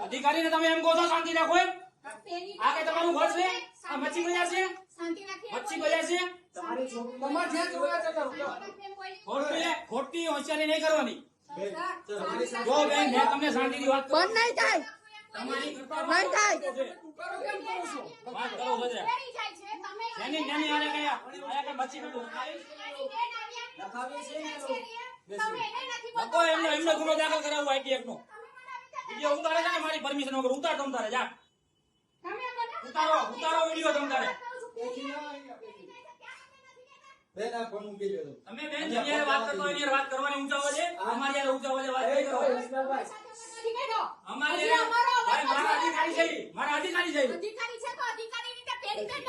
અધિકારીને તમે એમ કહો છો શાંતિ રાખો એમ? આ કે તમારું ઘર છે? આ મચ્છી બજાર છે? મચ્છી બજાર છે? ખોટી હોશિયારી નહીં કરવાની. જો બેન મેં તમને શાંતિથી વાત બંધ નહીં થાય. તમારી નહીં થાય. વાત કરો બધા. એની નાની આને કયા મચ્છી નું લોકો એમને ગુનો દાખલ કરાવવો આઈટી નો વિડીયો ઉતારે છે ને મારી પરમિશન વગર ઉતાર તમ તારે જા ઉતારો વિડીયો તમ તારે તમે બેન જયારે વાત કરતો હોય ત્યારે વાત કરવાની ઊંચા અવાજે અમારી યાર ઊંચા અવાજે વાત નહીં કરો અમારી મારા અધિકારી છે મારા અધિકારી છે અધિકારી છે તો અધિકારી રીતે પેરી પેરી